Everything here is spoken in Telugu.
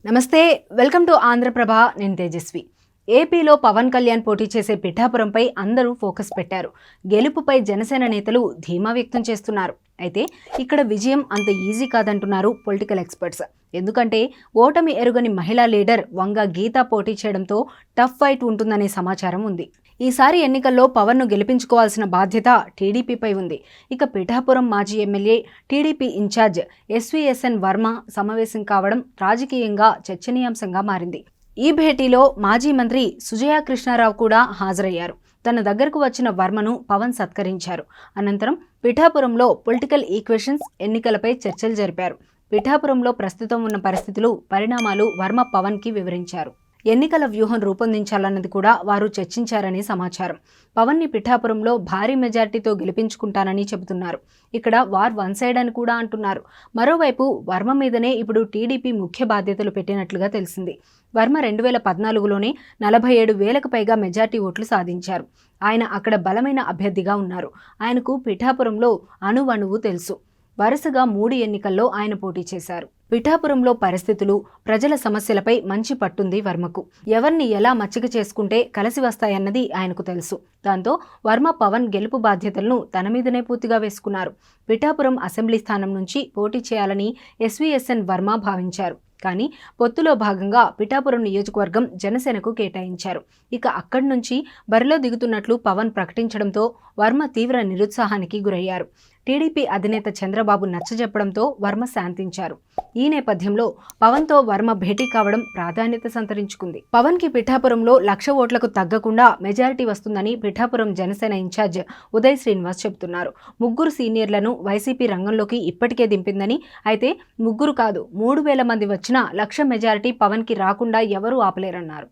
నమస్తే, వెల్కమ్ టు ఆంధ్రప్రభ. నేను తేజస్వి. ఏపీలో పవన్ కళ్యాణ్ పోటీ చేసే పిఠాపురంపై అందరూ ఫోకస్ పెట్టారు. గెలుపుపై జనసేన నేతలు ధీమా వ్యక్తం చేస్తున్నారు. అయితే ఇక్కడ విజయం అంత ఈజీ కాదంటున్నారు పొలిటికల్ ఎక్స్పర్ట్స్. ఎందుకంటే ఓటమి ఎరుగని మహిళా లీడర్ వంగ గీత పోటీ చేయడంతో టఫ్ ఫైట్ ఉంటుందనే సమాచారం ఉంది. ఈసారి ఎన్నికల్లో పవన్ను గెలిపించుకోవాల్సిన బాధ్యత టీడీపీపై ఉంది. ఇక పిఠాపురం మాజీ ఎమ్మెల్యే టీడీపీ ఇన్ఛార్జ్ ఎస్వీఎస్ఎన్ వర్మ సమావేశం కావడం రాజకీయంగా చర్చనీయాంశంగా మారింది. ఈ భేటీలో మాజీ మంత్రి సుజయా కృష్ణారావు కూడా హాజరయ్యారు. తన దగ్గరకు వచ్చిన వర్మను పవన్ సత్కరించారు. అనంతరం పిఠాపురంలో పొలిటికల్ ఈక్వేషన్స్, ఎన్నికలపై చర్చలు జరిపారు. పిఠాపురంలో ప్రస్తుతం ఉన్న పరిస్థితులు, పరిణామాలు వర్మ పవన్కి వివరించారు. ఎన్నికల వ్యూహం రూపొందించాలన్నది కూడా వారు చర్చించారని సమాచారం. పవన్ని పిఠాపురంలో భారీ మెజార్టీతో గెలిపించుకుంటానని చెబుతున్నారు. ఇక్కడ వార్ వన్ సైడ్ అని కూడా అంటున్నారు. మరోవైపు వర్మ మీదనే ఇప్పుడు టీడీపీ ముఖ్య బాధ్యతలు పెట్టినట్లుగా తెలిసింది. వర్మ 2014లోనే 47,000కు పైగా మెజార్టీ ఓట్లు సాధించారు. ఆయన అక్కడ బలమైన అభ్యర్థిగా ఉన్నారు. ఆయనకు పిఠాపురంలో అణువణువు తెలుసు. వరుసగా 3 ఎన్నికల్లో ఆయన పోటీ చేశారు. పిఠాపురంలో పరిస్థితులు, ప్రజల సమస్యలపై మంచి పట్టుంది వర్మకు. ఎవరిని ఎలా మచ్చిక చేసుకుంటే కలిసి వస్తాయన్నది ఆయనకు తెలుసు. దాంతో వర్మ పవన్ గెలుపు బాధ్యతలను తన మీదనే పూర్తిగా వేసుకున్నారు. పిఠాపురం అసెంబ్లీ స్థానం నుంచి పోటీ చేయాలని ఎస్వీఎస్ఎన్ వర్మ భావించారు. కానీ పొత్తులో భాగంగా పిఠాపురం నియోజకవర్గం జనసేనకు కేటాయించారు. ఇక అక్కడి నుంచి బరిలో దిగుతున్నట్లు పవన్ ప్రకటించడంతో వర్మ తీవ్ర నిరుత్సాహానికి గురయ్యారు. టీడీపీ అధినేత చంద్రబాబు నచ్చజెప్పడంతో వర్మ శాంతించారు. ఈ నేపథ్యంలో పవన్తో వర్మ భేటీ కావడం ప్రాధాన్యత సంతరించుకుంది. పవన్కి పిఠాపురంలో 1,00,000 ఓట్లకు తగ్గకుండా మెజారిటీ వస్తుందని పిఠాపురం జనసేన ఇన్ఛార్జ్ ఉదయ్ శ్రీనివాస్ చెబుతున్నారు. 3 సీనియర్లను వైసీపీ రంగంలోకి ఇప్పటికే దింపిందని, అయితే 3 కాదు 3,000 మంది వచ్చినా 1,00,000 మెజారిటీ పవన్కి రాకుండా ఎవరూ ఆపలేరన్నారు.